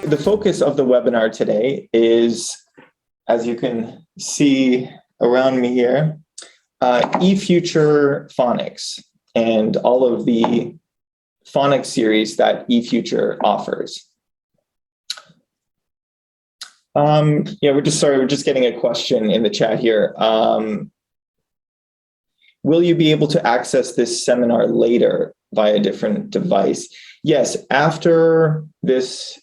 the focus of the webinar today is, as you can see around me here, eFuture Phonics and all of the phonics series that eFuture offers. We're just getting a question in the chat here. Will you be able to access this seminar later via a different device? Yes, after this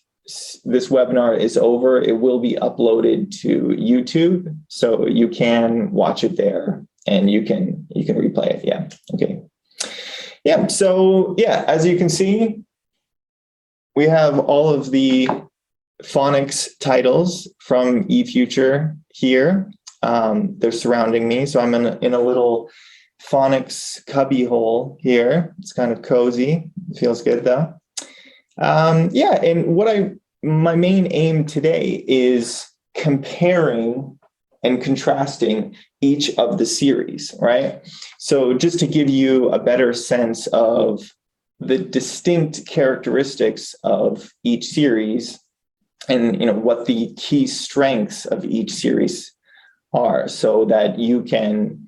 webinar is over, it will be uploaded to YouTube, so you can watch it there and you can replay it. Yeah, okay. Yeah, so yeah, as you can see, we have all of the phonics titles from eFuture here. They're surrounding me, so I'm in a little phonics cubby hole here. It's kind of cozy. It feels good though. And my main aim today is comparing and contrasting each of the series, right? So just to give you a better sense of the distinct characteristics of each series and what the key strengths of each series are, so that you can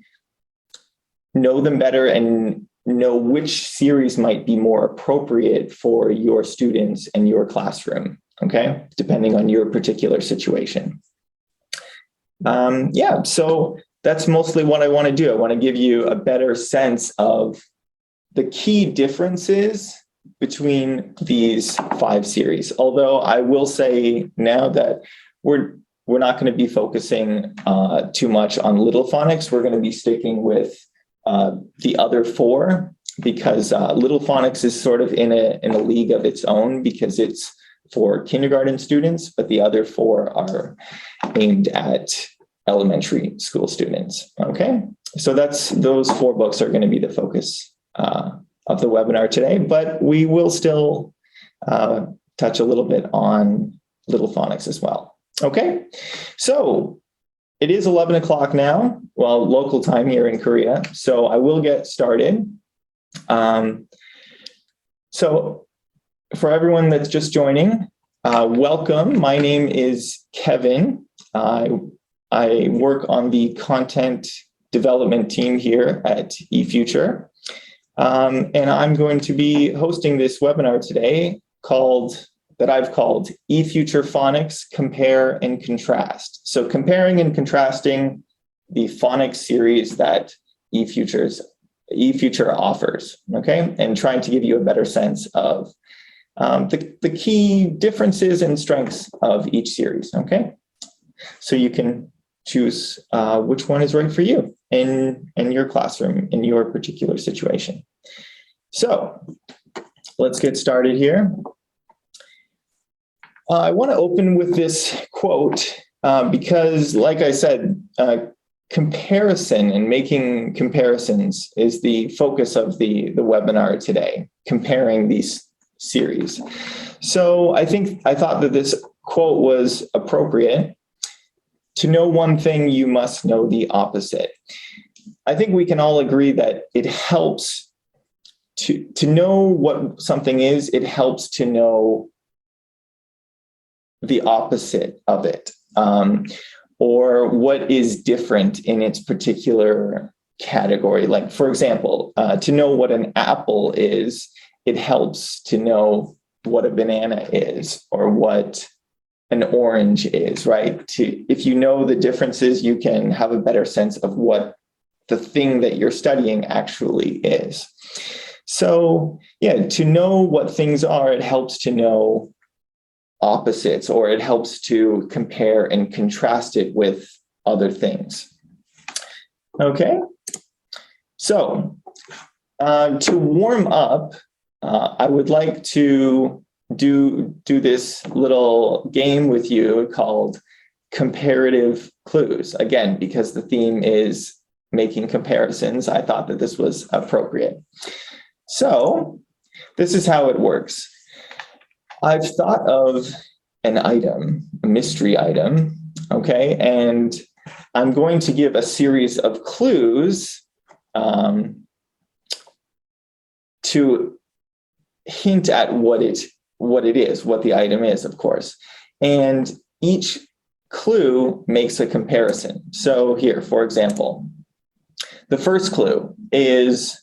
know them better and know which series might be more appropriate for your students and your classroom, okay? Depending on your particular situation. So that's mostly what I want to do. I want to give you a better sense of the key differences between these 5 series. Although I will say now that we're not going to be focusing too much on Little Phonics. We're going to be sticking with the other 4, because Little Phonics is sort of in a league of its own, because it's for kindergarten students, but the other 4 are aimed at elementary school students. Okay, so those 4 books are going to be the focus of the webinar today, but we will still touch a little bit on Little Phonics as well. Okay, so it is 11 o'clock now, well, local time here in Korea, so I will get started. So for everyone that's just joining, welcome. My name is Kevin. I work on the content development team here at eFuture. And I'm going to be hosting this webinar today that I've called eFuture Phonics Compare and Contrast. So comparing and contrasting the phonics series that eFuture offers, okay? And trying to give you a better sense of the key differences and strengths of each series, okay? So you can choose which one is right for you in your classroom, in your particular situation. So let's get started here. I want to open with this quote because, like I said, comparison and making comparisons is the focus of the webinar today, comparing these series. So I thought that this quote was appropriate. To know one thing, you must know the opposite. I think we can all agree that it helps to know what something is. It helps to know the opposite of it, or what is different in its particular category. Like, for example, to know what an apple is, it helps to know what a banana is or what an orange is, right? If you know the differences, you can have a better sense of what the thing that you're studying actually is. So yeah, to know what things are, it helps to know opposites, or it helps to compare and contrast it with other things. Okay, so to warm up, I would like to do this little game with you called Comparative Clues. Again, because the theme is making comparisons, I thought that this was appropriate. So this is how it works. I've thought of an item, a mystery item, okay? And I'm going to give a series of clues to hint at what it what it is, what the item is, of course. And each clue makes a comparison. So here, for example, the first clue is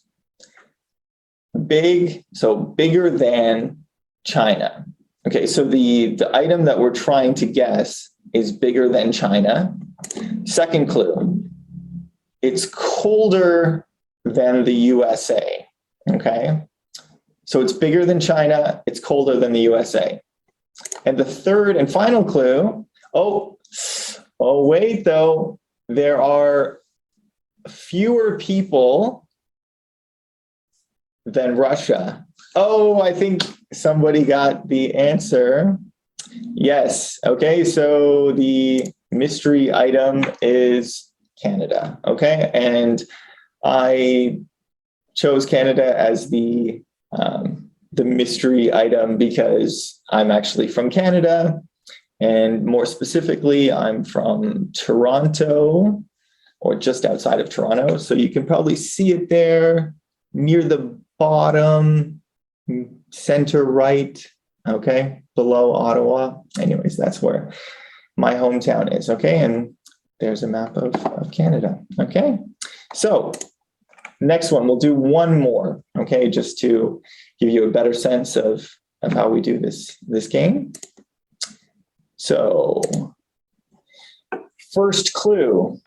big, so bigger than China. Okay, so the item that we're trying to guess is bigger than China. Second clue, it's colder than the USA. Okay, so it's bigger than China, it's colder than the USA. And the third and final clue, oh wait though, there are fewer people than Russia. Oh, I think somebody got the answer. Yes. Okay, so the mystery item is Canada. Okay, and I chose Canada as the mystery item because I'm actually from Canada, and more specifically, I'm from Toronto, or just outside of Toronto. So you can probably see it there near the bottom, center right, okay, below Ottawa. Anyways, that's where my hometown is, okay? And there's a map of Canada, okay? So next one, we'll do one more, okay, just to give you a better sense of how we do this game. So first clue,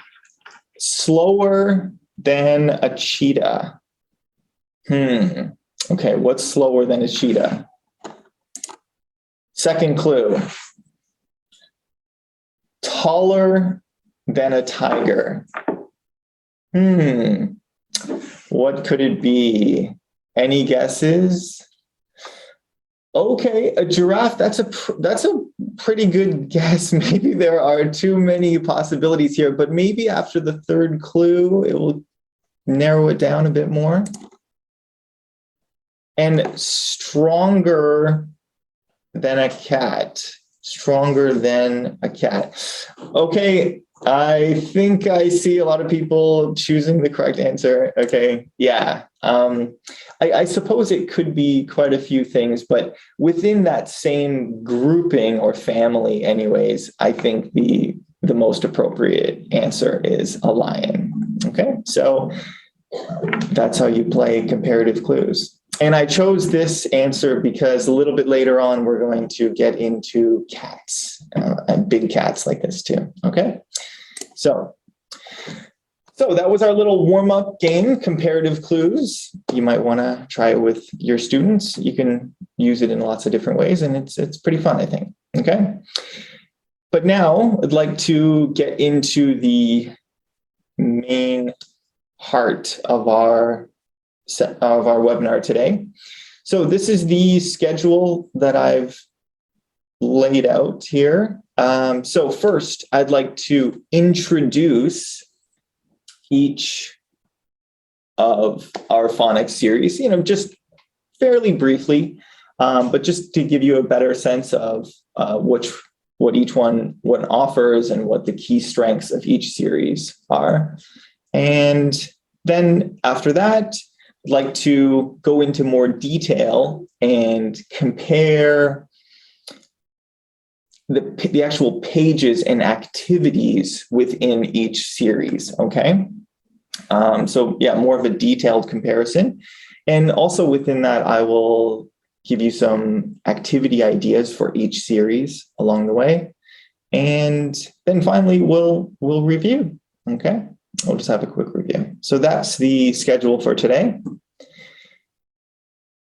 slower than a cheetah. Okay, what's slower than a cheetah? Second clue, taller than a tiger. What could it be? Any guesses? Okay, a giraffe, that's a pretty good guess. Maybe there are too many possibilities here, but maybe after the third clue, it will narrow it down a bit more. And stronger than a cat. Stronger than a cat. Okay, I think I see a lot of people choosing the correct answer. Okay, yeah. I suppose it could be quite a few things, but within that same grouping or family anyways, I think the most appropriate answer is a lion. Okay, so that's how you play comparative clues. And I chose this answer because a little bit later on, we're going to get into cats and big cats like this too, okay? So that was our little warm-up game, comparative clues. You might want to try it with your students. You can use it in lots of different ways, and it's pretty fun, I think, okay? But now I'd like to get into the main heart of our webinar today. So this is the schedule that I've laid out here. So first, I'd like to introduce each of our phonics series, just fairly briefly, but just to give you a better sense of what each one offers and what the key strengths of each series are. And then after that, I'd like to go into more detail and compare the actual pages and activities within each series, okay? So yeah, more of a detailed comparison. And also within that, I will give you some activity ideas for each series along the way. And then finally, we'll review, okay? We'll just have a quick review. So that's the schedule for today.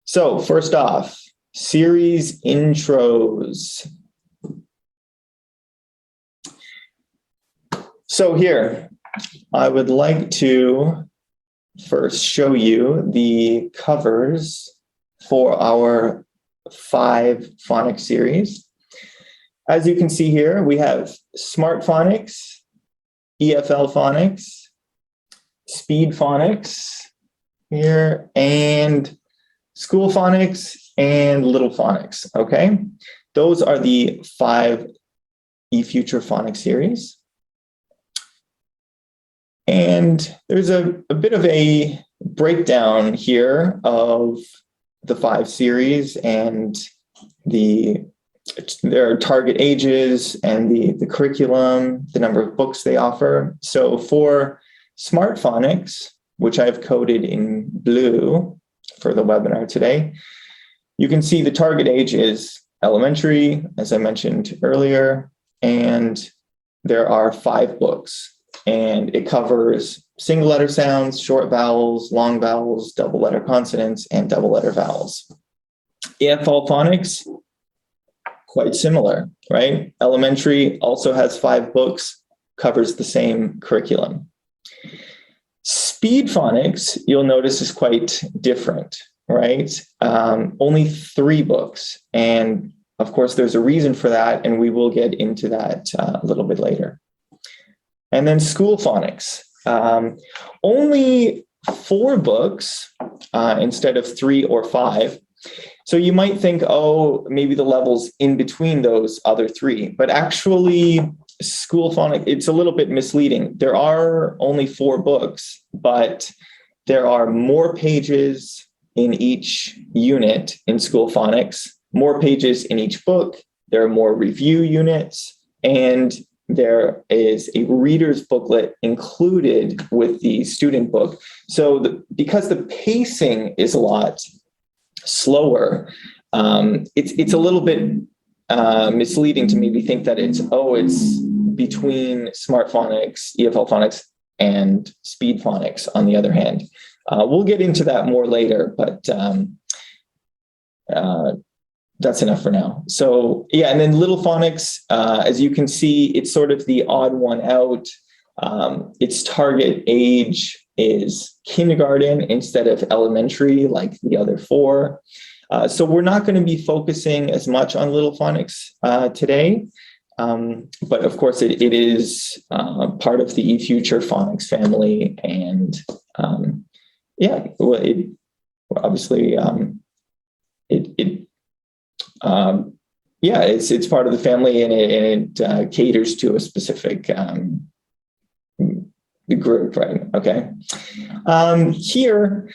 So first off, series intros. So here, I would like to first show you the covers for our 5 phonics series. As you can see here, we have Smart Phonics, EFL Phonics, Speed Phonics here, and School Phonics and Little Phonics, okay? Those are the 5 eFuture Phonics series. And there's a bit of a breakdown here of the 5 series and the their target ages and the curriculum, the number of books they offer. So for Smart Phonics, which I've coded in blue for the webinar today, you can see the target age is elementary, as I mentioned earlier, and there are 5 books, and it covers single letter sounds, short vowels, long vowels, double letter consonants, and double letter vowels. EFL Phonics, quite similar, right? Elementary also has 5 books, covers the same curriculum. Speed Phonics, you'll notice, is quite different, right? Only 3 books. And of course, there's a reason for that, and we will get into that a little bit later. And then School Phonics, only 4 books instead of 3 or 5. So you might think, oh, maybe the level's in between those other 3, but actually School Phonics, it's a little bit misleading. There are only 4 books, but there are more pages in each unit in School Phonics, more pages in each book. There are more review units, and there is a reader's booklet included with the student book. So because the pacing is a lot slower, it's a little bit misleading to maybe think that it's between Smart Phonics, EFL Phonics, and Speed Phonics on the other hand. We'll get into that more later, but that's enough for now. So yeah, and then Little Phonics, as you can see, it's sort of the odd one out. Its target age is kindergarten instead of elementary like the other 4. So we're not going to be focusing as much on Little Phonics today, but of course it is part of the eFuture Phonics family, and it's part of the family, and it caters to a specific group, right? Okay. Here,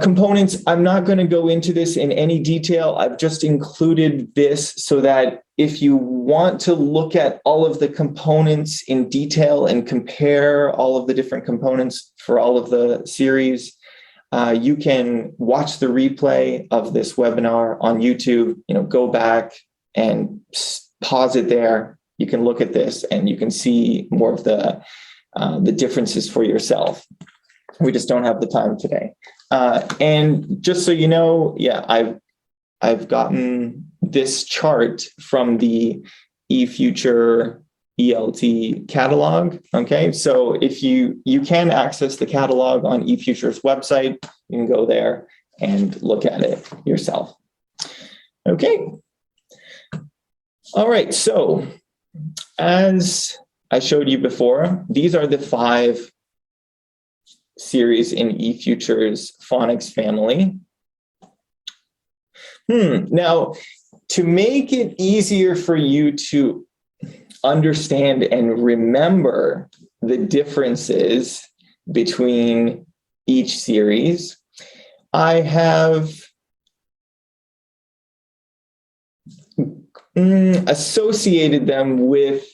components, I'm not going to go into this in any detail. I've just included this so that if you want to look at all of the components in detail and compare all of the different components for all of the series, you can watch the replay of this webinar on YouTube. Go back and pause it there. You can look at this and you can see more of the differences for yourself. We just don't have the time today. And just so you know, I've gotten this chart from the eFuture ELT catalog. Okay, so if you can access the catalog on eFuture's website, you can go there and look at it yourself. Okay. All right, so as I showed you before, these are the 5 series in eFuture's phonics family. Now, to make it easier for you to understand and remember the differences between each series, I have associated them with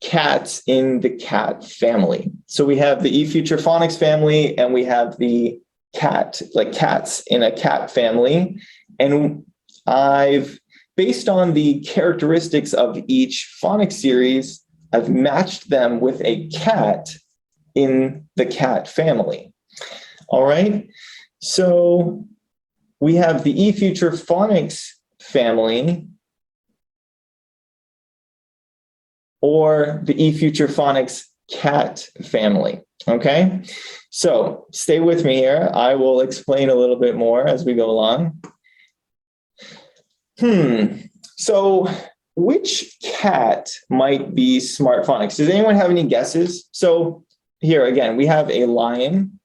cats in the cat family. So we have the eFuture Phonics family, and we have the cat, like cats in a cat family. And I've, based on the characteristics of each phonics series, I've matched them with a cat in the cat family. All right. So we have the eFuture Phonics family, or the eFuture Phonics cat family. Okay, so stay with me here. I will explain a little bit more as we go along. So which cat might be Smart Phonics? Does anyone have any guesses? So here again, we have a lion,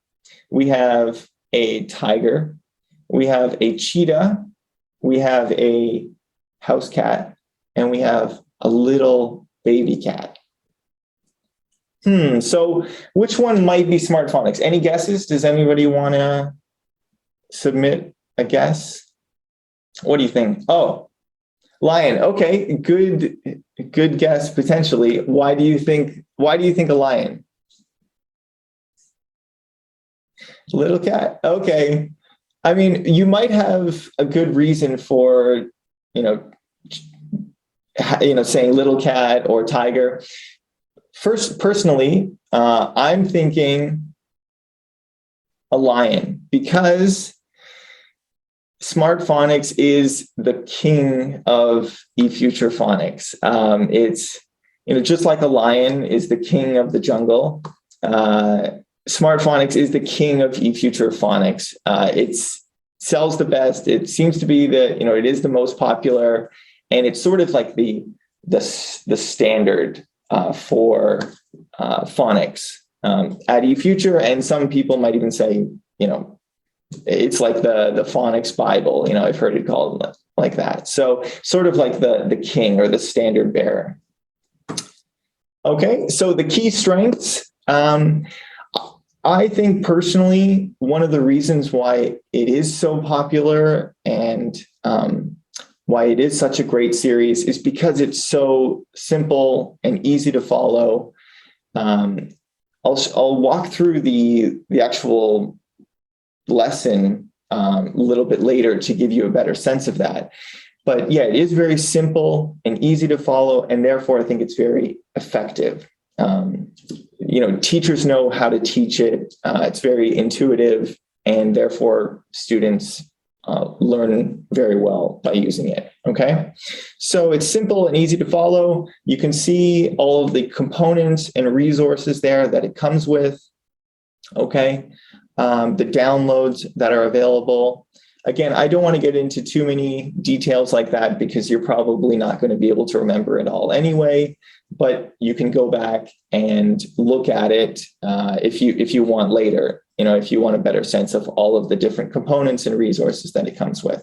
we have a tiger, we have a cheetah, we have a house cat, and we have a little baby cat. So which one might be Smart Phonics? Any guesses? Does anybody want to submit a guess? What do you think? Oh, lion. Okay, good guess potentially. Why do you think a lion? Little cat. Okay. I mean, you might have a good reason for, you know, saying little cat or tiger. First, personally, I'm thinking a lion because Smart Phonics is the king of eFuture Phonics. It's just like a lion is the king of the jungle. Smart Phonics is the king of eFuture Phonics. It sells the best. It seems to be it is the most popular, and it's sort of like the standard for phonics at eFuture. And some people might even say, it's like the phonics Bible. I've heard it called like that. So sort of like the king or the standard bearer. Okay, so the key strengths. I think personally, one of the reasons why it is so popular and why it is such a great series is because it's so simple and easy to follow. I'll walk through the actual lesson a little bit later to give you a better sense of that. But yeah, it is very simple and easy to follow, and therefore I think it's very effective. Teachers know how to teach it. It's very intuitive, and therefore students learn very well by using it. Okay, so it's simple and easy to follow. You can see all of the components and resources there that it comes with. Okay, the downloads that are available. Again, I don't want to get into too many details like that because you're probably not going to be able to remember it all anyway, but you can go back and look at it if you want later, if you want a better sense of all of the different components and resources that it comes with.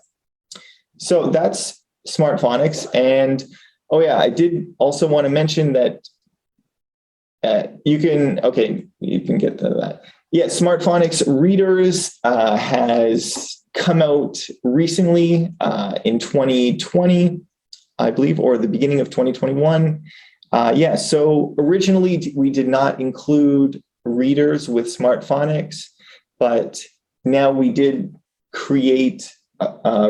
So that's Smart Phonics. And oh yeah, I did also want to mention that you can get to that. Yeah, Smart Phonics Readers has come out recently in 2020, I believe, or the beginning of 2021. So originally we did not include readers with Smart Phonics, but now we did create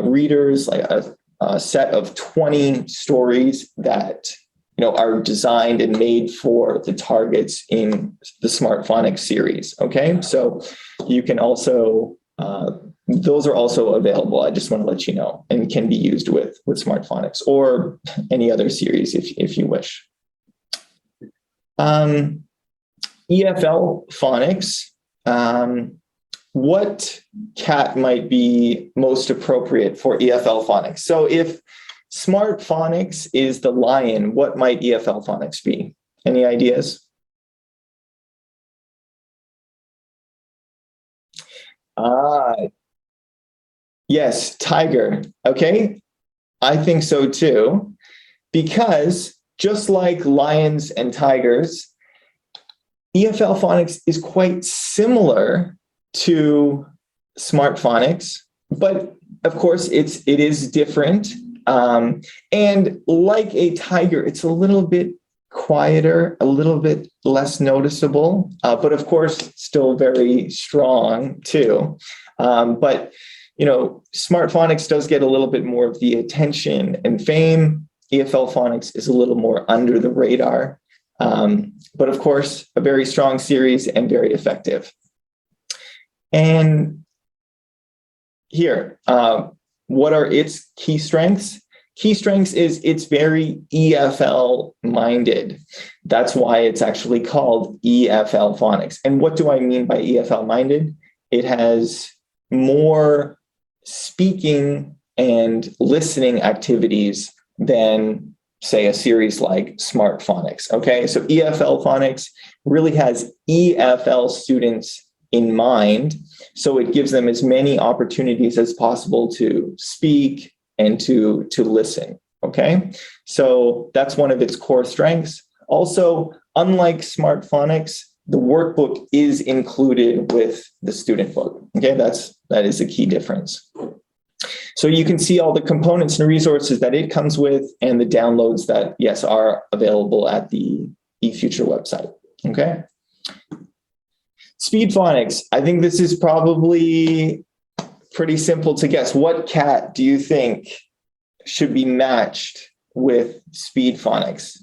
readers, like a set of 20 stories that are designed and made for the targets in the Smart Phonics series. Okay, so you can also those are also available. I just want to let you know, and can be used with Smart Phonics or any other series if you wish. EFL Phonics. What cat might be most appropriate for EFL Phonics? So if Smart Phonics is the lion, what might EFL Phonics be? Any ideas? Yes, tiger. Okay, I think so too, because just like lions and tigers, EFL Phonics is quite similar to Smart Phonics, but of course it is different. And like a tiger, it's a little bit quieter, a little bit less noticeable, but of course still very strong too. But Smart Phonics does get a little bit more of the attention and fame. EFL Phonics is a little more under the radar, but of course a very strong series and very effective. And here, what are its key strengths? Key strengths is it's very EFL minded. That's why it's actually called EFL Phonics. And what do I mean by EFL minded? It has more speaking and listening activities than, say, a series like Smart Phonics. Okay, so EFL Phonics really has EFL students in mind. So it gives them as many opportunities as possible to speak and to listen. Okay, so that's one of its core strengths. Also, unlike Smart Phonics, the workbook is included with the student book. Okay, that is a key difference. So you can see all the components and resources that it comes with and the downloads that, yes, are available at the eFuture website. Okay. Speed Phonics. I think this is probably pretty simple to guess. What cat do you think should be matched with Speed Phonics?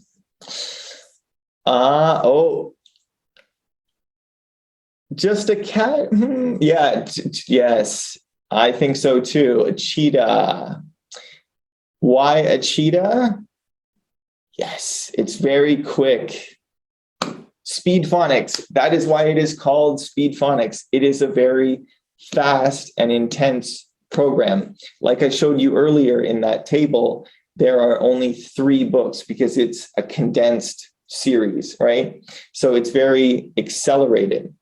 Just a cat? Yeah, yes, I think so too. A cheetah. Why a cheetah? Yes, it's very quick. Speed Phonics, that is why it is called Speed Phonics. It is a very fast and intense program. Like I showed you earlier in that table, there are only 3 books because it's a condensed series, right? So it's very accelerated.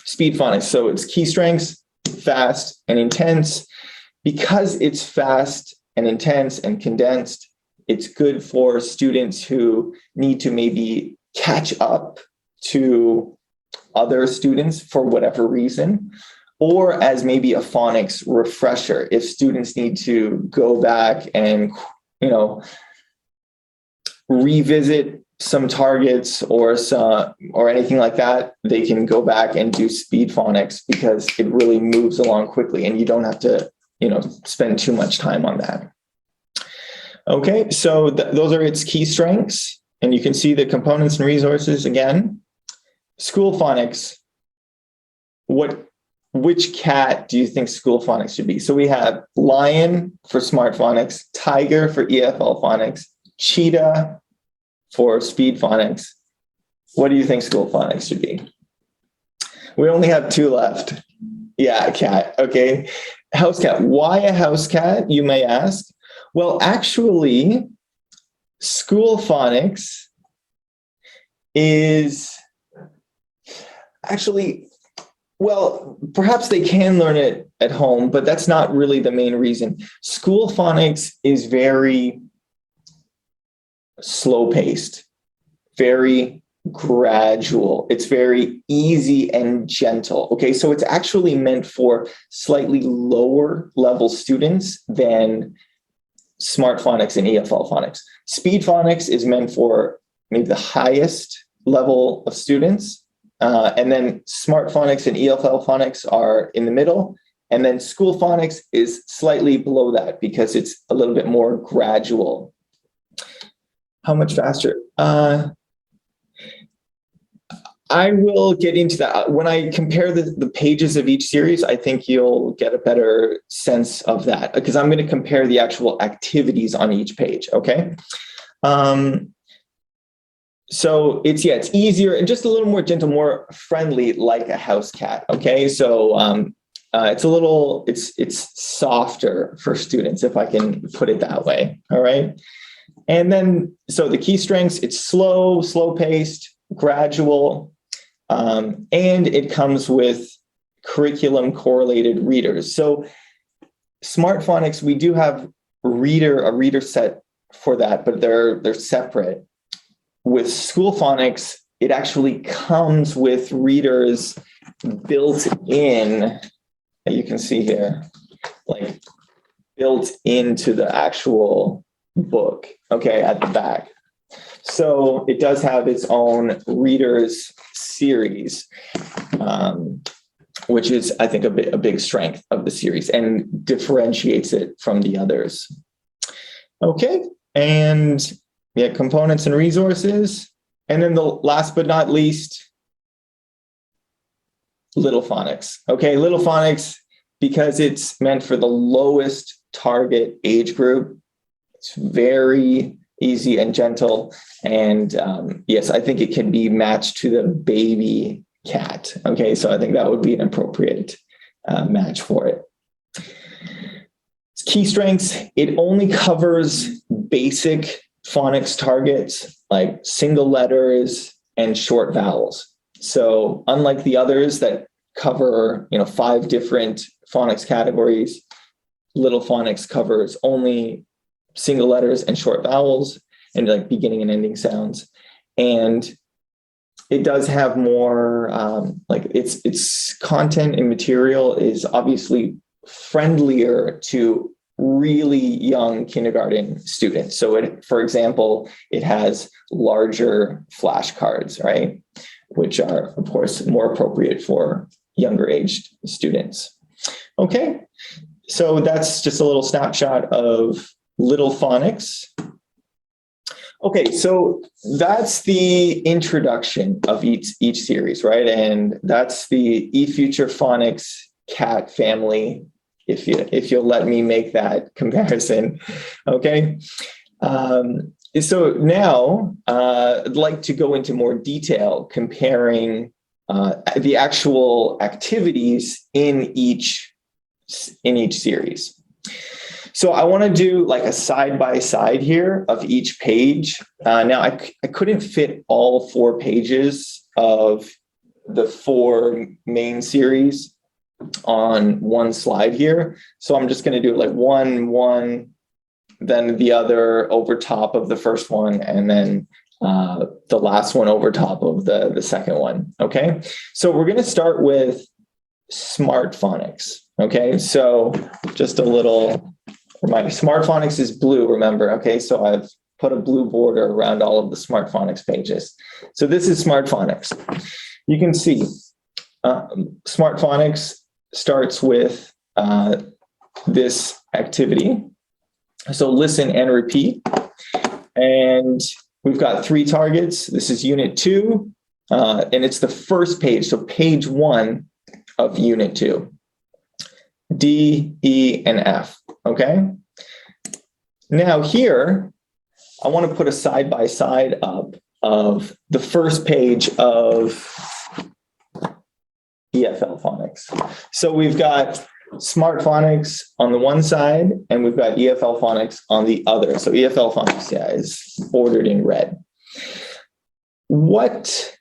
Speed Phonics, so it's key strengths, fast and intense. Because it's fast and intense and condensed, it's good for students who need to maybe catch up to other students for whatever reason, or as maybe a phonics refresher. If students need to go back and, revisit some targets or anything like that, they can go back and do Speed Phonics because it really moves along quickly and you don't have to, spend too much time on that. Okay, so those are its key strengths. And you can see the components and resources again. School Phonics. Which cat do you think School Phonics should be? So we have lion for Smart Phonics, tiger for EFL Phonics, cheetah for Speed Phonics. What do you think School Phonics should be? We only have 2 left. Yeah, cat. Okay. House cat. Why a house cat, you may ask? Well, actually, School Phonics is perhaps they can learn it at home, but that's not really the main reason. School Phonics is very slow-paced, very gradual. It's very easy and gentle. Okay, so it's actually meant for slightly lower level students than Smart Phonics and EFL Phonics. Speed Phonics is meant for maybe the highest level of students. And then Smart Phonics and EFL Phonics are in the middle. And then School Phonics is slightly below that because it's a little bit more gradual. How much faster? I will get into that. When I compare the pages of each series, I think you'll get a better sense of that because I'm going to compare the actual activities on each page, okay? So it's easier and just a little more gentle, more friendly, like a house cat, okay? So it's softer for students, if I can put it that way, all right? And then, so the key strengths, it's slow-paced, gradual, and it comes with curriculum correlated readers. So Smart Phonics, we do have a reader set for that, but they're separate. With School Phonics, it actually comes with readers built in, you can see here, like built into the actual book, okay, at the back. So it does have its own readers series, which is, I think, a big strength of the series and differentiates it from the others. Okay, and components and resources. And then the last but not least, Little Phonics. Okay, Little Phonics, because it's meant for the lowest target age group. It's very easy and gentle. And yes, I think it can be matched to the baby cat. Okay, so I think that would be an appropriate match for it. Key strengths, it only covers basic phonics targets like single letters and short vowels. So unlike the others that cover 5 different phonics categories, Little Phonics covers only single letters and short vowels and like beginning and ending sounds. And it does have more its content and material is obviously friendlier to really young kindergarten students. So it, for example, it has larger flashcards, right? Which are, of course, more appropriate for younger aged students. Okay, so that's just a little snapshot of Little Phonics. Okay, so that's the introduction of each series, right? And that's the eFuture Phonics cat family, if you'll let me make that comparison. Okay. So now I'd like to go into more detail comparing the actual activities in each series. So I want to do like a side-by-side here of each page. Now I couldn't fit all 4 pages of the 4 main series on one slide here. So I'm just going to do it like one, then the other over top of the first one, and then the last one over top of the second one. Okay. So we're going to start with Smart Phonics. Okay. So just a little reminder, Smart Phonics is blue, remember? Okay. So I've put a blue border around all of the Smart Phonics pages. So this is Smart Phonics. You can see Smart Phonics starts with this activity. So listen and repeat. And we've got 3 targets. This is Unit 2, and it's the first page. So page 1 of Unit 2. D, E, and F, okay? Now here, I want to put a side-by-side up of the first page of EFL Phonics. So we've got Smart Phonics on the one side, and we've got EFL Phonics on the other. So EFL Phonics, yeah, is bordered in red. What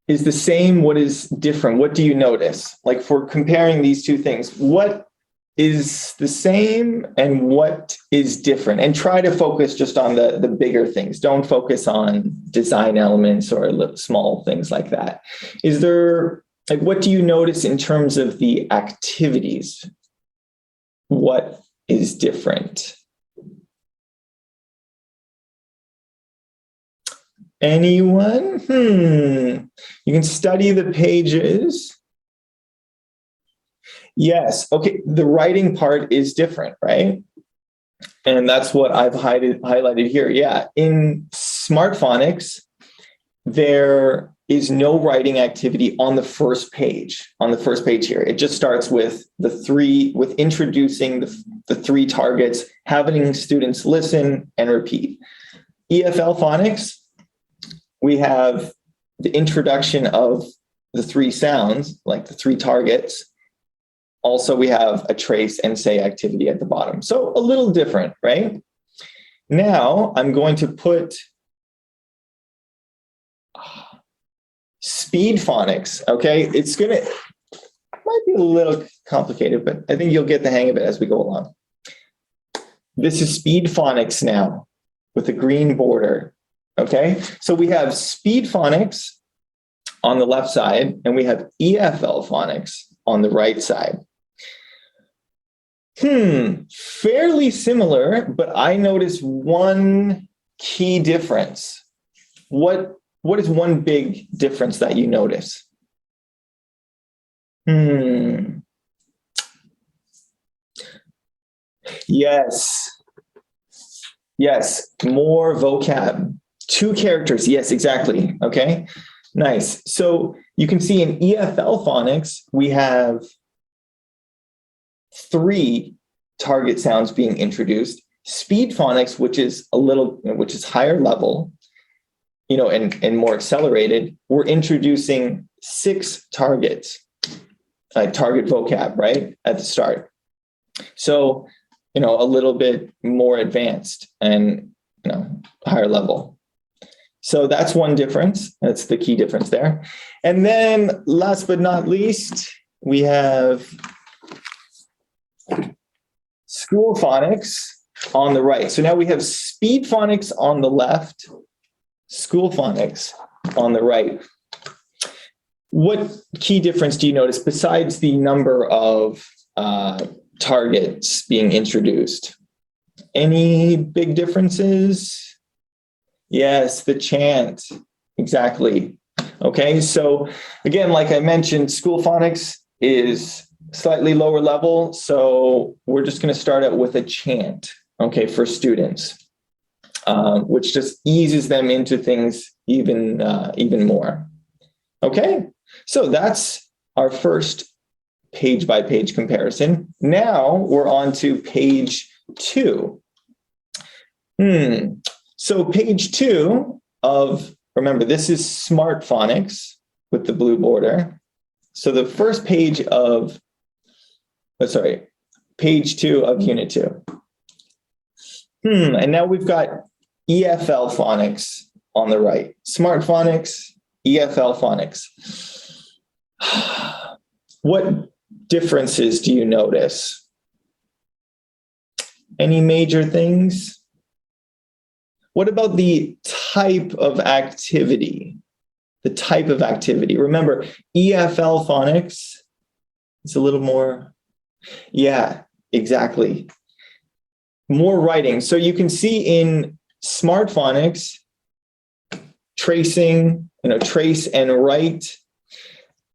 is the same? What is different? What do you notice? Like for comparing these two things, what is the same and what is different? And try to focus just on the bigger things. Don't focus on design elements or small things like that. Is there, like, what do you notice in terms of the activities? What is different? Anyone? You can study the pages. Yes. Okay. The writing part is different, right? And that's what I've highlighted here. Yeah. In Smart Phonics, there is no writing activity on the first page. On the first page here, it just starts with introducing the 3 targets, having students listen and repeat. EFL Phonics, we have the introduction of the 3 sounds, like the 3 targets. Also, we have a trace and say activity at the bottom. So a little different, right? Now I'm going to put Speed Phonics, okay? Might be a little complicated, but I think you'll get the hang of it as we go along. This is Speed Phonics now with a green border, okay? So we have Speed Phonics on the left side, and we have EFL Phonics on the right side. Fairly similar, but I notice one key difference. What is one big difference that you notice? Yes. Yes, more vocab. 2 characters. Yes, exactly. Okay, nice. So you can see in EFL Phonics, we have 3 target sounds being introduced. Speed Phonics, which is higher level, and more accelerated, we're introducing 6 targets, like target vocab, right, at the start. So, a little bit more advanced and, higher level. So that's one difference. That's the key difference there. And then last but not least, we have School Phonics on the right. So now we have Speed Phonics on the left, School Phonics on the right. What key difference do you notice besides the number of targets being introduced. Any big differences? Yes, the chant. Exactly. Okay, so again, like I mentioned, School Phonics is slightly lower level, so we're just going to start out with a chant, okay, for students, which just eases them into things even more. Okay, so that's our first page-by-page comparison. Now we're on to page 2. So page 2 of, remember, this is Smart Phonics with the blue border. So the first page of, page 2 of Unit 2. And now we've got EFL Phonics on the right. Smart Phonics, EFL Phonics. What differences do you notice? Any major things? What about the type of activity? The type of activity. Remember, EFL Phonics, it's a little more, yeah, exactly. More writing. So you can see in Smart Phonics, tracing, trace and write.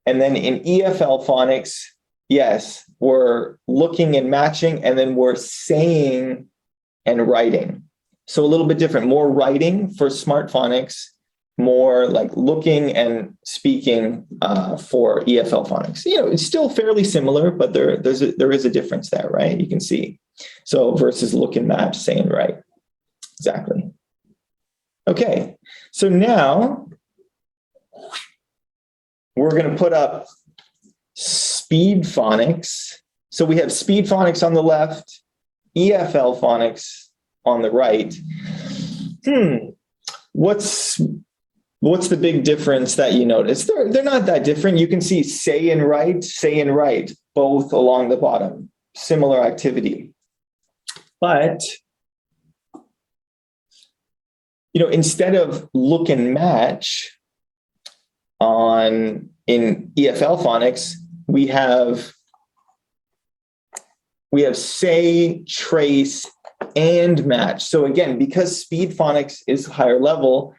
And then in EFL Phonics, yes, we're looking and matching, and then we're saying and writing. So a little bit different, more writing for Smart Phonics, more like looking and speaking for EFL Phonics. It's still fairly similar, but there is a difference there, right? You can see. So versus look and match, say and write. Exactly. Okay, so now we're going to put up Speed Phonics. So we have Speed Phonics on the left, EFL Phonics on the right. What's the big difference that you notice? They're not that different. You can see say and write, both along the bottom. Similar activity. But, instead of look and match in EFL Phonics, we have say, trace, and match. So again, because Speed Phonics is higher level,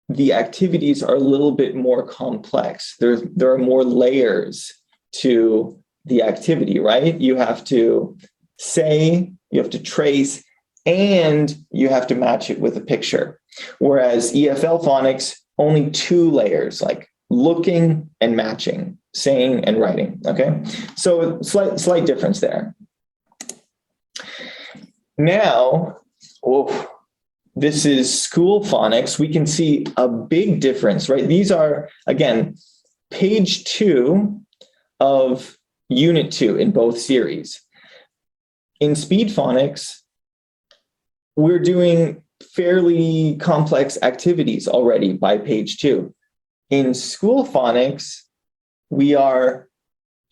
the activities are a little bit more complex. There are more layers to the activity, right? You have to say, you have to trace, and you have to match it with a picture. Whereas EFL Phonics, only 2 layers, like looking and matching, saying and writing, okay? So slight difference there. Now, this is School Phonics. We can see a big difference, right? These are, again, page 2 of Unit 2 in both series. In Speed Phonics, we're doing fairly complex activities already by page 2. In School Phonics, we are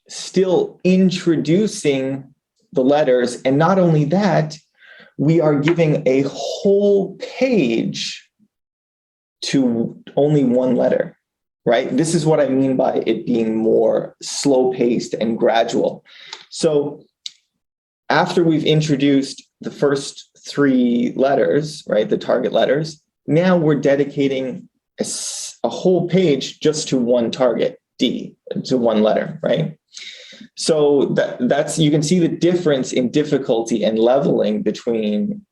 still introducing the letters, and not only that, we are giving a whole page to only one letter, right? This is what I mean by it being more slow-paced and gradual. So after we've introduced the first 3 letters, right, the target letters, now we're dedicating a whole page just to one target, D, to one letter, right? So that's, you can see the difference in difficulty and leveling between,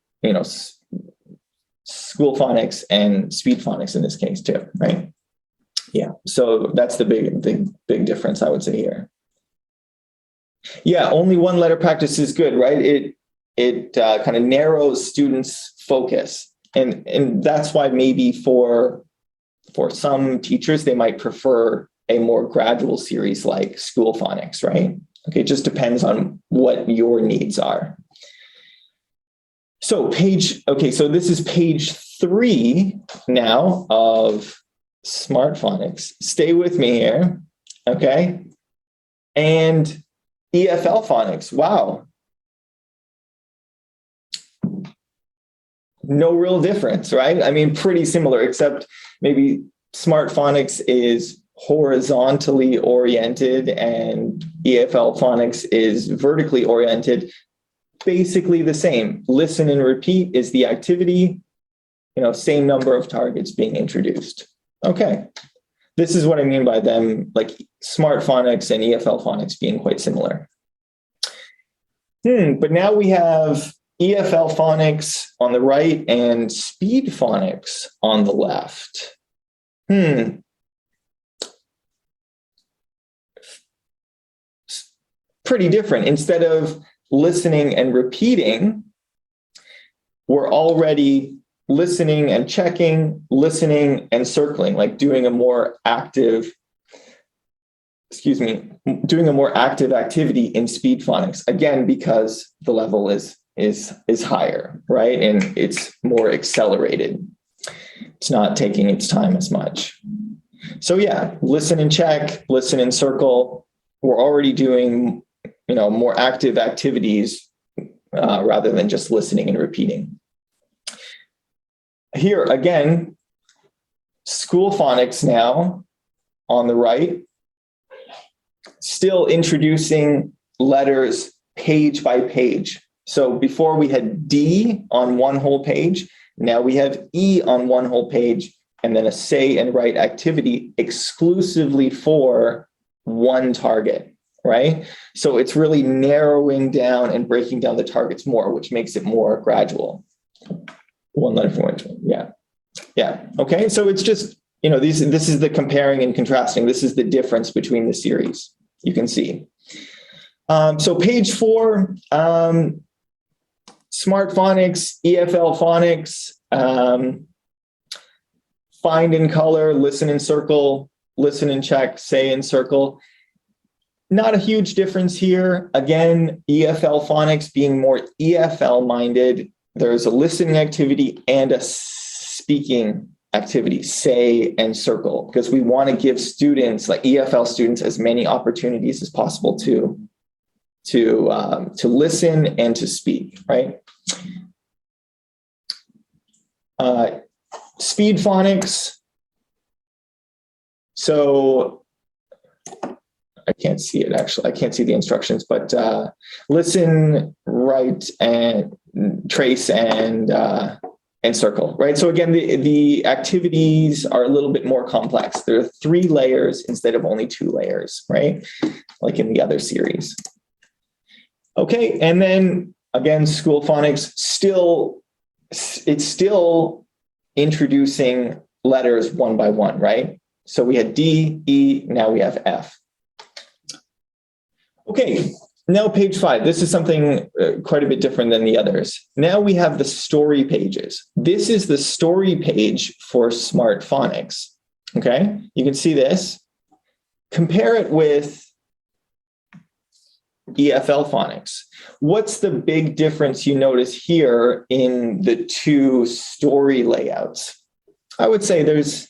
School Phonics and Speed Phonics in this case too, right? Yeah, so that's the big difference I would say here. Yeah, only one letter practice is good, right? It kind of narrows students' focus, and that's why maybe for some teachers they might prefer a more gradual series like School Phonics, right? Okay, it just depends on what your needs are. So so this is page 3 now of Smart Phonics. Stay with me here, okay? And EFL Phonics, wow. No real difference, right? I mean, pretty similar, except maybe Smart Phonics is horizontally oriented and EFL phonics is vertically oriented, basically the same. Listen and repeat is the activity, same number of targets being introduced. Okay. This is what I mean by them, like smart phonics and EFL phonics being quite similar. But now we have EFL phonics on the right and speed phonics on the left. Pretty different. Instead of listening and repeating, we're already listening and checking, listening and circling, like doing a more active activity in speed phonics, again, because the level is higher, right? And it's more accelerated. It's not taking its time as much. So yeah, listen and check, listen and circle. We're already doing, more active activities rather than just listening and repeating. Here again, School Phonics now on the right, still introducing letters page by page. So before we had D on one whole page, now we have E on one whole page, and then a say and write activity exclusively for one target, right? So it's really narrowing down and breaking down the targets more, which makes it more gradual. One letter for one. Yeah. Yeah. Okay. So it's just, this is the comparing and contrasting. This is the difference between the series. You can see. So page 4, smart phonics, EFL phonics, find and color, listen and circle, listen and check, say and circle. Not a huge difference here. Again, EFL phonics being more EFL minded. There's a listening activity and a speaking activity, say and circle, because we want to give students, like EFL students, as many opportunities as possible to listen and to speak, right? Speed phonics. So I can't see it actually. I can't see the instructions, but listen, write, and trace and circle, right? So again, the activities are a little bit more complex. There are 3 layers instead of only 2 layers, right? Like in the other series. Okay, and then again, School Phonics it's still introducing letters one by one, right? So we had D, E, now we have F. Okay, now page 5. This is something quite a bit different than the others. Now we have the story pages. This is the story page for Smart Phonics. Okay, you can see this. Compare it with EFL phonics. What's the big difference you notice here in the 2 story layouts? I would say there's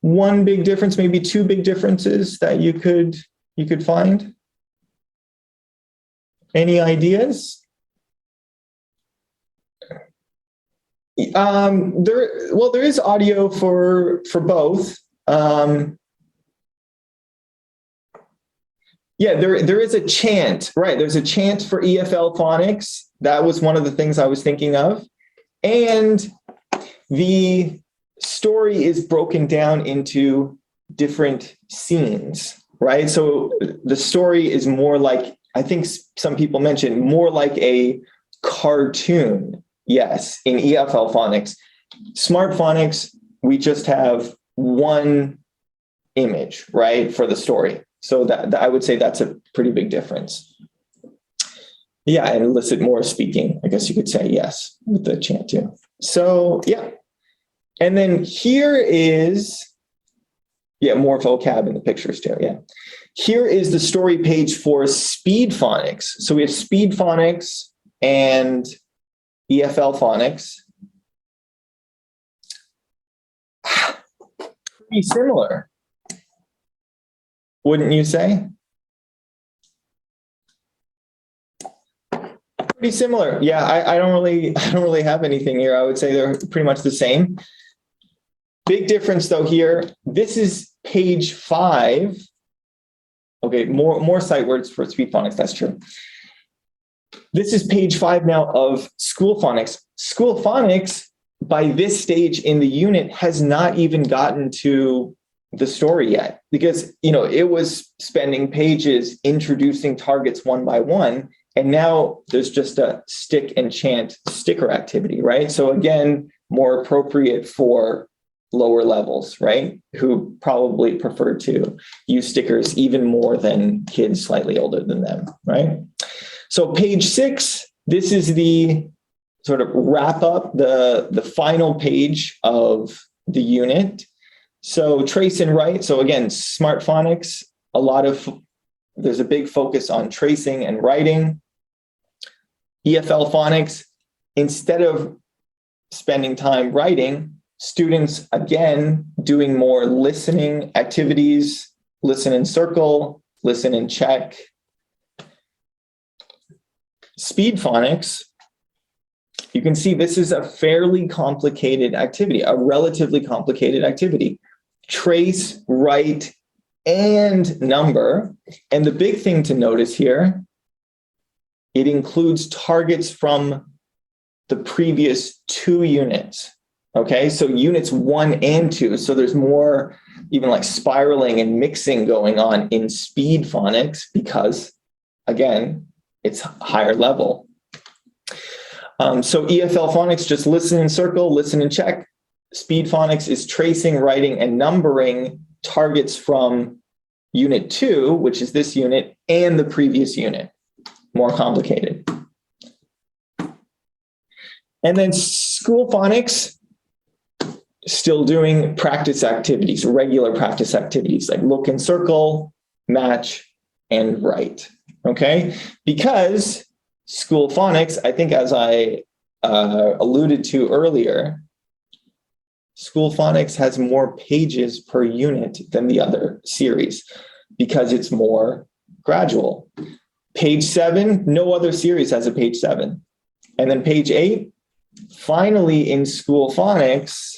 one big difference, maybe 2 big differences that you could find. Any ideas? There is audio for both. Yeah, there is a chant, right? There's a chant for EFL phonics. That was one of the things I was thinking of. And the story is broken down into different scenes, right? So the story is more like, I think some people mentioned, more like a cartoon. Yes, in EFL phonics. Smart phonics, we just have one image, right, for the story. So that I would say that's a pretty big difference. Yeah, and elicit more speaking, I guess you could say, yes, with the chant too. So yeah. And then here is, more vocab in the pictures too, yeah. Here is the story page for speed phonics. So we have speed phonics and EFL phonics. Pretty similar, wouldn't you say? Pretty similar. Yeah, I don't really have anything here. I would say they're pretty much the same. Big difference though here. This is page 5. Okay, more sight words for speed phonics, that's true. This is page 5 now of School Phonics. School Phonics, by this stage in the unit, has not even gotten to the story yet, because it was spending pages introducing targets one by one, and now there's just a stick and chant sticker activity, right? So again, more appropriate for lower levels, right? Who probably prefer to use stickers even more than kids slightly older than them, right? So page 6, this is the sort of wrap up, the final page of the unit. So trace and write. So again, smart phonics, there's a big focus on tracing and writing. EFL phonics, instead of spending time writing, students, again, doing more listening activities, listen and circle, listen and check. Speed phonics, you can see this is a fairly complicated activity, a relatively complicated activity. Trace, write, and number. And the big thing to notice here, it includes targets from the previous 2 units. Okay, so units 1 and 2. So there's more even like spiraling and mixing going on in speed phonics because, again, it's higher level. So EFL phonics, just listen and circle, listen and check. Speed phonics is tracing, writing, and numbering targets from unit 2, which is this unit, and the previous unit. More complicated. And then school phonics, still doing practice activities, regular practice activities like look and circle, match, and write. Okay? Because school phonics, I think as I alluded to earlier, School Phonics has more pages per unit than the other series because it's more gradual. Page 7, no other series has a page 7. And then page 8, finally in School Phonics,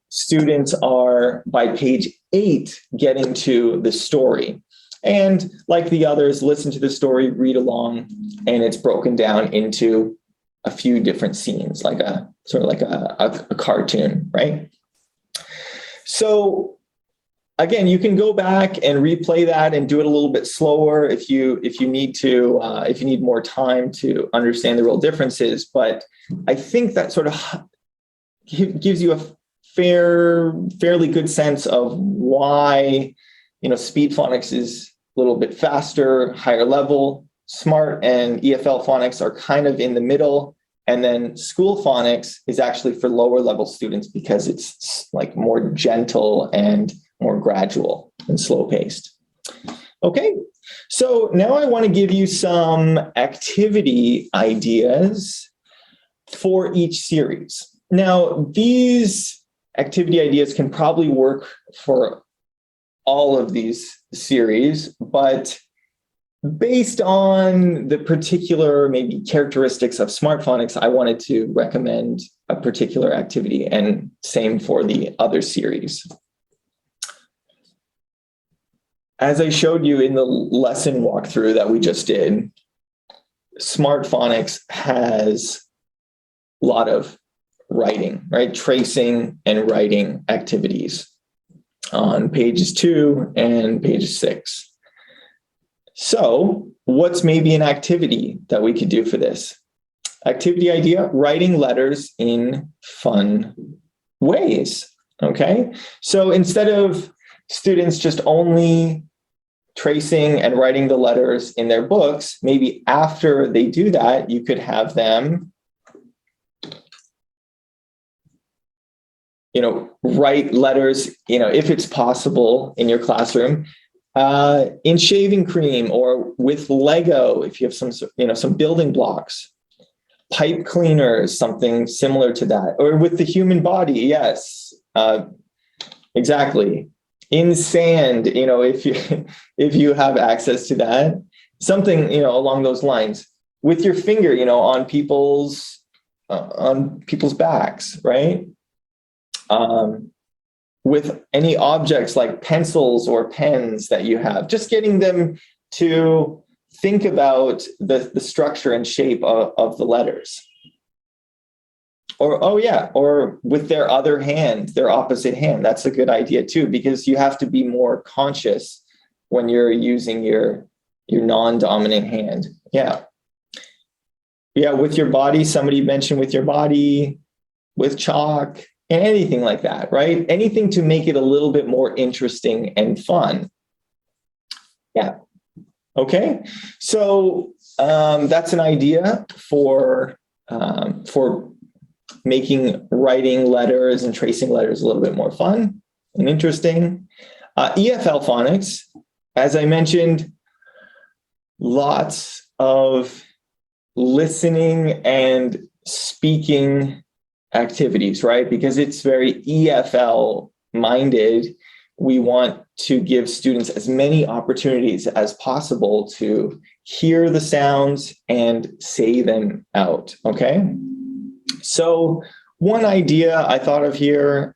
students are, by page 8, getting to the story. And like the others, listen to the story, read along, and it's broken down into a few different scenes, like a cartoon, right? So again, you can go back and replay that and do it a little bit slower if you need to, if you need more time to understand the real differences. But I think that sort of gives you a fairly good sense of why, speed phonics is a little bit faster, higher level. Smart and EFL phonics are kind of in the middle. And then school phonics is actually for lower level students because it's like more gentle and more gradual and slow paced. Okay, so now I want to give you some activity ideas for each series. Now, these activity ideas can probably work for all of these series, but based on the particular maybe characteristics of smart phonics, I wanted to recommend a particular activity, and same for the other series. As I showed you in the lesson walkthrough that we just did, smart phonics has a lot of writing, right? Tracing and writing activities on pages 2 and page 6. So what's maybe an activity that we could do for this? Activity idea, writing letters in fun ways, okay? So instead of students just only tracing and writing the letters in their books, maybe after they do that, you could have them, write letters, if it's possible in your classroom, in shaving cream or with Lego, if you have some building blocks, pipe cleaners, something similar to that, or with the human body. Yes, exactly. In sand, if you have access to that, something, along those lines, with your finger, on people's backs, right? with any objects like pencils or pens that you have, just getting them to think about the structure and shape of the letters. Or, oh yeah, or with their other hand, their opposite hand. That's a good idea too, because you have to be more conscious when you're using your non-dominant hand. Yeah. Yeah, with your body, somebody mentioned with your body, with chalk, and anything like that, right? Anything to make it a little bit more interesting and fun. Yeah. Okay. So that's an idea for making writing letters and tracing letters a little bit more fun and interesting. EFL phonics, as I mentioned, lots of listening and speaking activities, right? Because it's very EFL minded. We want to give students as many opportunities as possible to hear the sounds and say them out, okay? So one idea I thought of here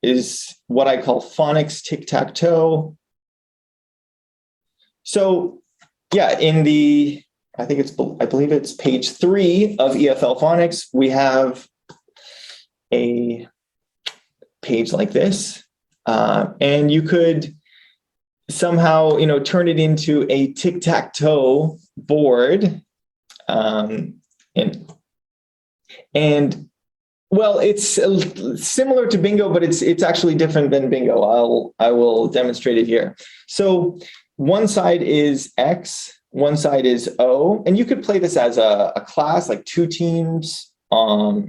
is what I call phonics tic-tac-toe. So yeah, I believe it's page 3 of EFL phonics, we have a page like this, and you could somehow, turn it into a tic-tac-toe board, and well, it's similar to bingo, but it's actually different than bingo. I will demonstrate it here. So one side is X, one side is O, and you could play this as a class, like two teams, or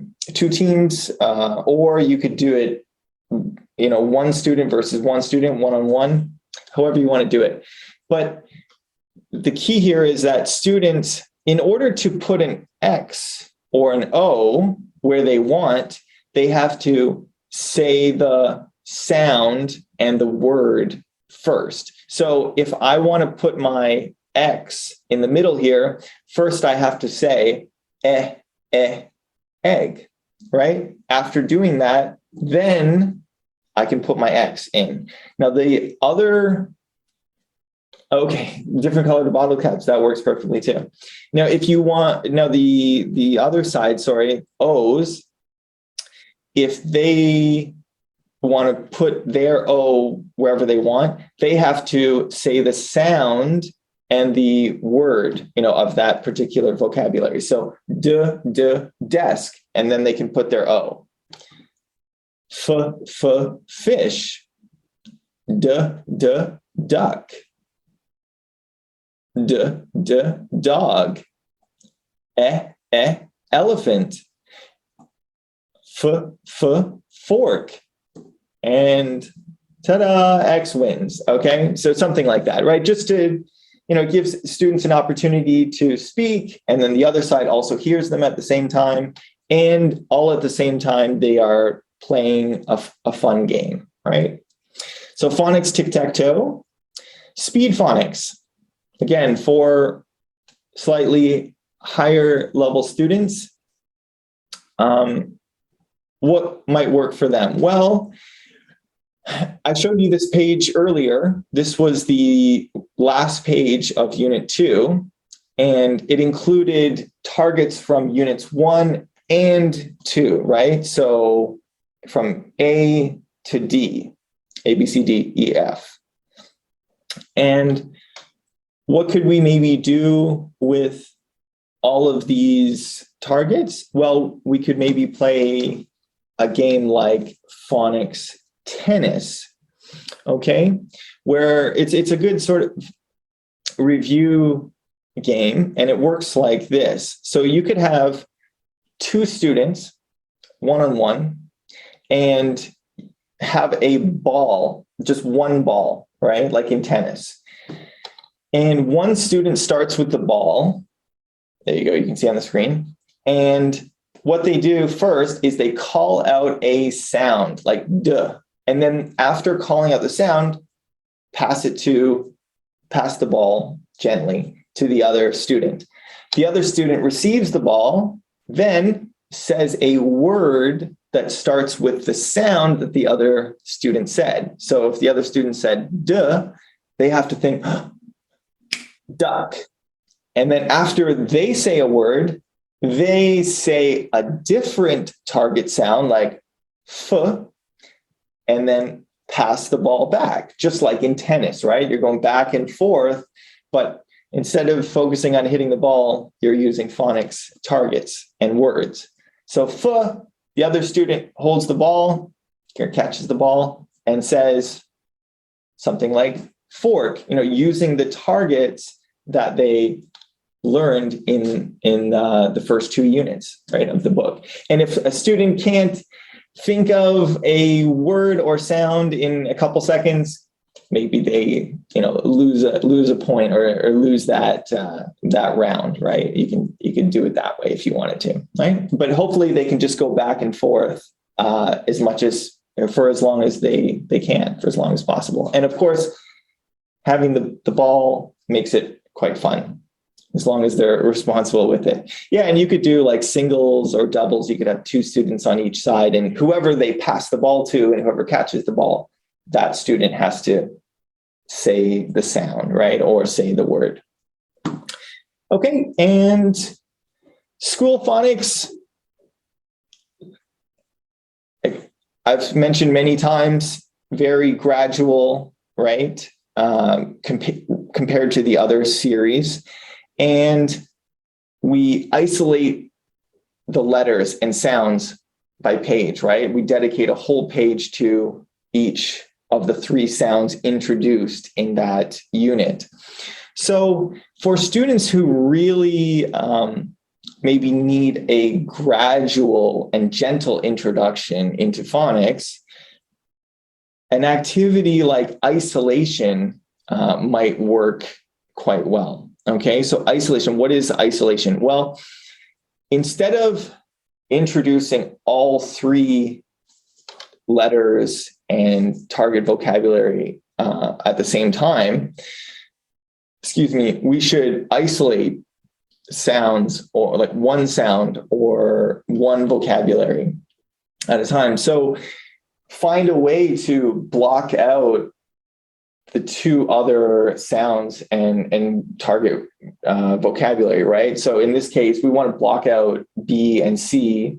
you could do it, one student versus one student, one-on-one, however you want to do it. But the key here is that students, in order to put an X or an O where they want, they have to say the sound and the word first. So if I want to put my X in the middle here, first I have to say egg, right? After doing that, then I can put my X in. Now the other, okay, different colored bottle caps, that works perfectly too. Now if you want, now the other side, O's, if they want to put their O wherever they want, they have to say the sound and the word, of that particular vocabulary. So desk, and then they can put their O. Fish. Duck. Dog. Elephant. Fork. And ta-da, X wins. Okay, so something like that, right? Just to, gives students an opportunity to speak, and then the other side also hears them at the same time, and all at the same time they are playing a fun game, right? So phonics tic-tac-toe. Speed phonics, again, for slightly higher level students. What might work for them? Well, I showed you this page earlier. This was the last page of Unit 2, and it included targets from Units 1 and 2, right? So from A to D, A, B, C, D, E, F. And what could we maybe do with all of these targets? Well, we could maybe play a game like phonics tennis, okay, where it's a good sort of review game, and it works like this. So you could have two students one-on-one and have a ball, just one ball, right, like in tennis. And one student starts with the ball. There you go, you can see on the screen. And what they do first is they call out a sound like duh. And then after calling out the sound, pass the ball gently to the other student. The other student receives the ball, then says a word that starts with the sound that the other student said. So if the other student said duh, they have to think duck. And then after they say a word, they say a different target sound like f, and then pass the ball back, just like in tennis, right? You're going back and forth, but instead of focusing on hitting the ball, you're using phonics targets and words. So f, the other student holds the ball or catches the ball and says something like fork, using the targets that they learned in the first 2 units, right, of the book. And if a student can't think of a word or sound in a couple seconds, maybe they lose a point or lose that round, right? You can do it that way if you wanted to, right? But hopefully they can just go back and forth as much as for as long as they can, for as long as possible. And of course, having the ball makes it quite fun, as long as they're responsible with it. Yeah, and you could do like singles or doubles. You could have 2 students on each side, and whoever they pass the ball to and whoever catches the ball, that student has to say the sound, right? Or say the word. Okay, and School Phonics, I've mentioned many times, very gradual, right? Compared to the other series. And we isolate the letters and sounds by page, right? We dedicate a whole page to each of the 3 sounds introduced in that unit. So for students who really maybe need a gradual and gentle introduction into phonics, an activity like isolation might work quite well. Okay, so isolation, what is isolation? Well, instead of introducing all 3 letters and target vocabulary at the same time, we should isolate sounds, or like one sound or one vocabulary at a time. So find a way to block out the 2 other sounds and target vocabulary, right? So in this case, we want to block out B and C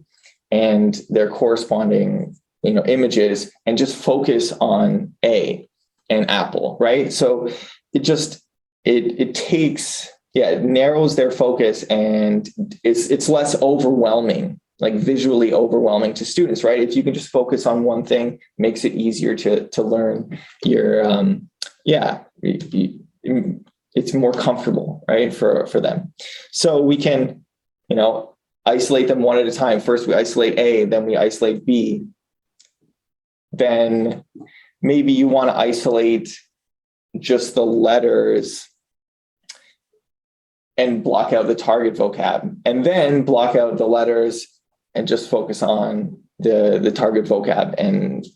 and their corresponding images and just focus on A and apple, right? So it takes, it narrows their focus, and it's less overwhelming, like visually overwhelming to students, right? If you can just focus on one thing, makes it easier to learn your it's more comfortable, right, for them. So we can isolate them one at a time. First we isolate A, then we isolate B. Then maybe you want to isolate just the letters and block out the target vocab, and then block out the letters and just focus on the target vocab and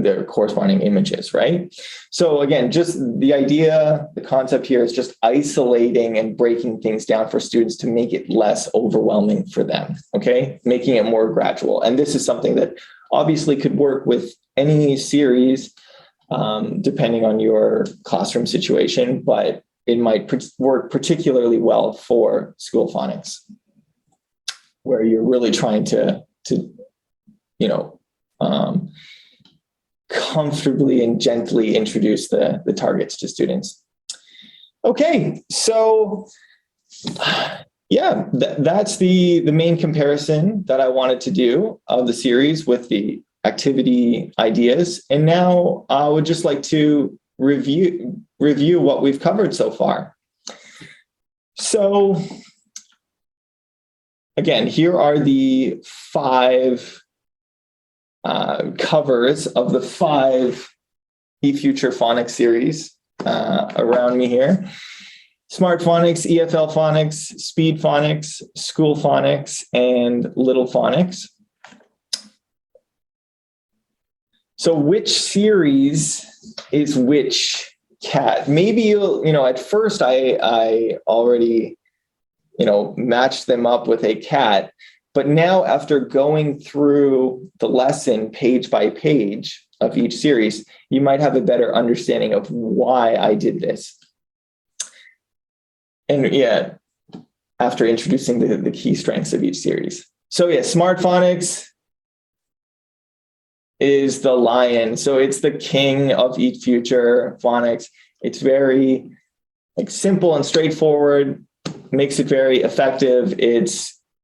their corresponding images, right? So again, just the idea, the concept here is just isolating and breaking things down for students to make it less overwhelming for them, okay? Making it more gradual. And this is something that obviously could work with any series, depending on your classroom situation, but it might work particularly well for School Phonics, where you're really trying to comfortably and gently introduce the targets to students. Okay, so that's the main comparison that I wanted to do of the series with the activity ideas. And now I would just like to review what we've covered so far. So again, here are the 5 covers of the 5 eFuture Phonics series around me here. Smart Phonics, EFL Phonics, Speed Phonics, School Phonics, and Little Phonics. So which series is which cat? Maybe you'll, at first I already, matched them up with a cat, But now, after going through the lesson page by page of each series, you might have a better understanding of why I did this. And yeah, after introducing the key strengths of each series. So yeah, Smart Phonics is the lion. So it's the king of eFuture Phonics. It's very simple and straightforward, makes it very effective.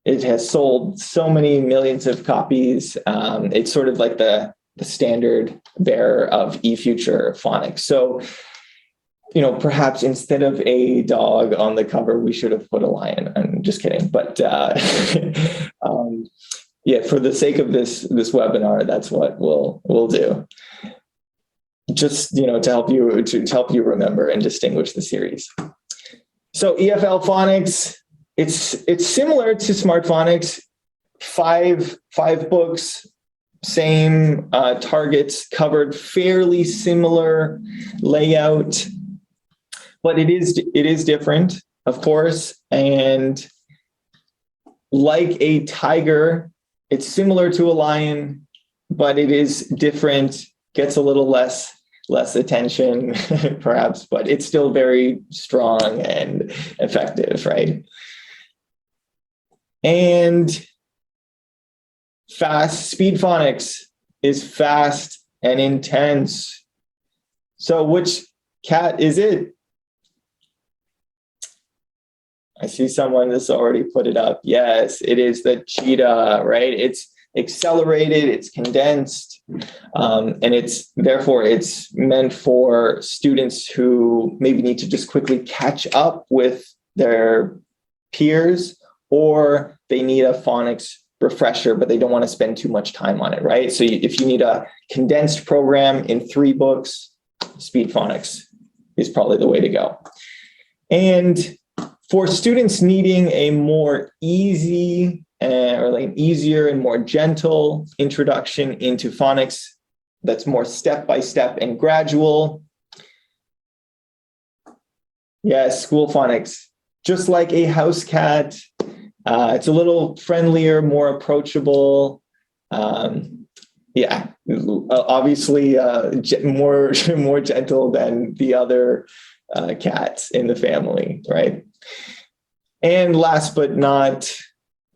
It has sold so many millions of copies. It's sort of like the standard bearer of eFuture Phonics. So, perhaps instead of a dog on the cover, we should have put a lion. I'm just kidding. But yeah, for the sake of this webinar, that's what we'll do. Just to help you remember and distinguish the series. So EFL Phonics, it's similar to Smart Phonics. Five books, same targets covered, fairly similar layout, but it is different, of course. And like a tiger, it's similar to a lion, but it is different, gets a little less attention, perhaps, but it's still very strong and effective, right? And Speed Phonics is fast and intense. So which cat is it? I see someone that's already put it up. Yes, it is the cheetah, right? It's accelerated, it's condensed, and it's meant for students who maybe need to just quickly catch up with their peers, or they need a phonics refresher, but they don't want to spend too much time on it, right? So if you need a condensed program in 3 books, Speed Phonics is probably the way to go. And for students needing a more easy or an easier and more gentle introduction into phonics that's more step-by-step and gradual, yes, School Phonics, just like a house cat. It's a little friendlier, more approachable. Yeah, obviously more gentle than the other cats in the family, right? And last but not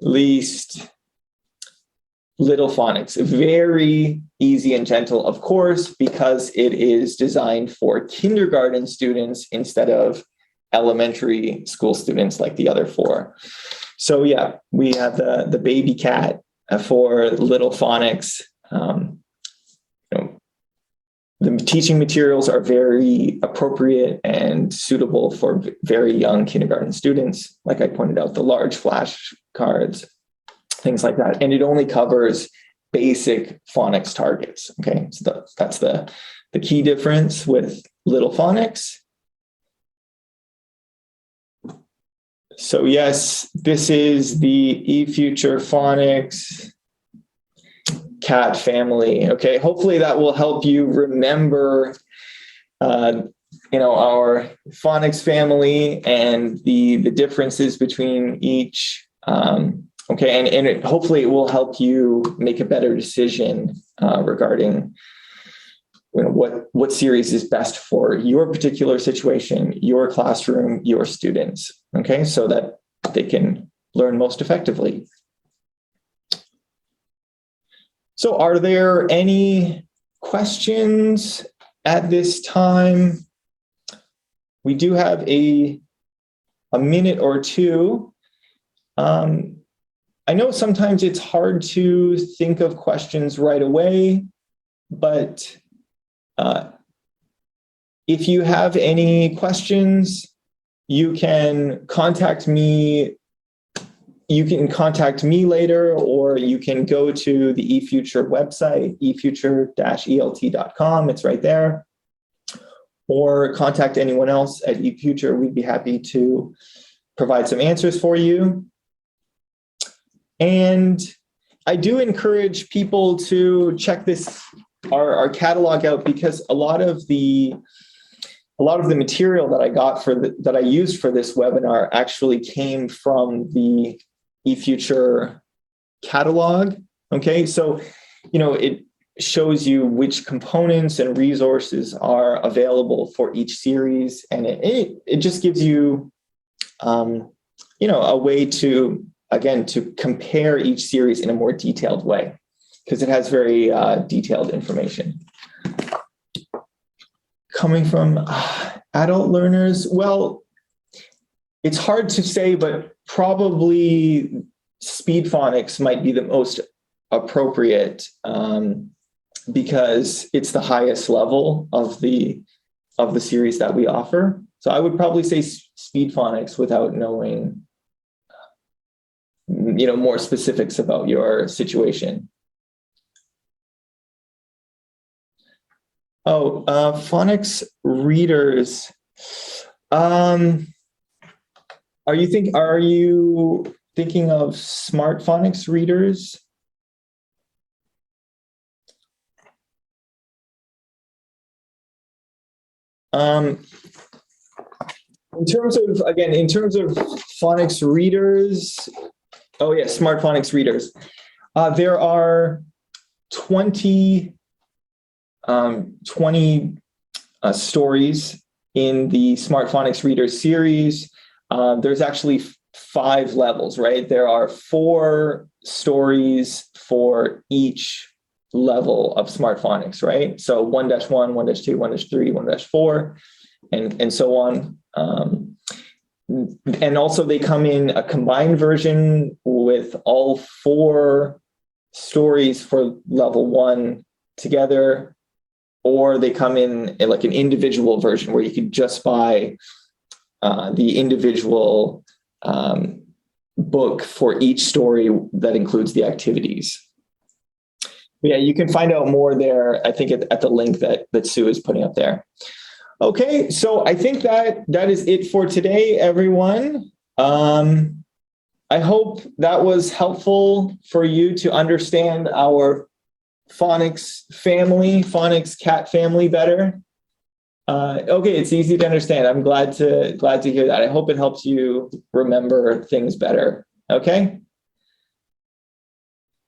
least, Little Phonics, very easy and gentle, of course, because it is designed for kindergarten students instead of elementary school students like the other 4. So yeah, we have the baby cat for Little Phonics. The teaching materials are very appropriate and suitable for very young kindergarten students. Like I pointed out, the large flashcards, things like that. And it only covers basic phonics targets. Okay, so that's the key difference with Little Phonics. So yes, this is the eFuture Phonics cat family. Okay, hopefully that will help you remember our phonics family and the differences between each. Okay, and hopefully it will help you make a better decision regarding what series is best for your particular situation, your classroom, your students. Okay, so that they can learn most effectively. So are there any questions at this time? We do have a minute or two. I know sometimes it's hard to think of questions right away, but if you have any questions, you can contact me. You can contact me later, or you can go to the eFuture website, efuture-elt.com. It's right there. Or contact anyone else at eFuture. We'd be happy to provide some answers for you. And I do encourage people to check our catalog out, because a lot of the material that I got that I used for this webinar actually came from the eFuture catalog. Okay, so, it shows you which components and resources are available for each series. And it just gives you, a way to, again, to compare each series in a more detailed way, because it has very detailed information. Coming from adult learners, well, it's hard to say, but probably Speed Phonics might be the most appropriate, because it's the highest level of the series that we offer. So I would probably say Speed Phonics without knowing, more specifics about your situation. Oh, phonics readers. Are you thinking of smart phonics readers? In terms of phonics readers, oh yeah, smart phonics readers. There are 20 stories in the Smart Phonics Reader series. There's actually 5 levels, right? There are 4 stories for each level of Smart Phonics, right? So 1-1, 1-2, 1-3, 1-4, and so on. And also they come in a combined version with all 4 stories for level 1 together, or they come in like an individual version where you could just buy the individual book for each story that includes the activities. But yeah, you can find out more there, I think, at the link that Sue is putting up there. Okay, so I think that is it for today, everyone. I hope that was helpful for you to understand our phonics cat family better. Okay, it's easy to understand. I'm glad to hear that. I hope it helps you remember things better. Okay.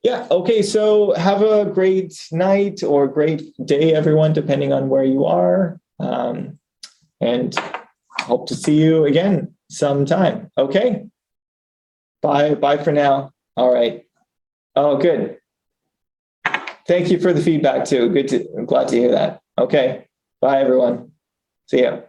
Yeah. Okay. So have a great night or great day, everyone, depending on where you are. And hope to see you again sometime. Okay. Bye. Bye for now. All right. Oh, good. Thank you for the feedback too. I'm glad to hear that. Okay. Bye, everyone. See ya.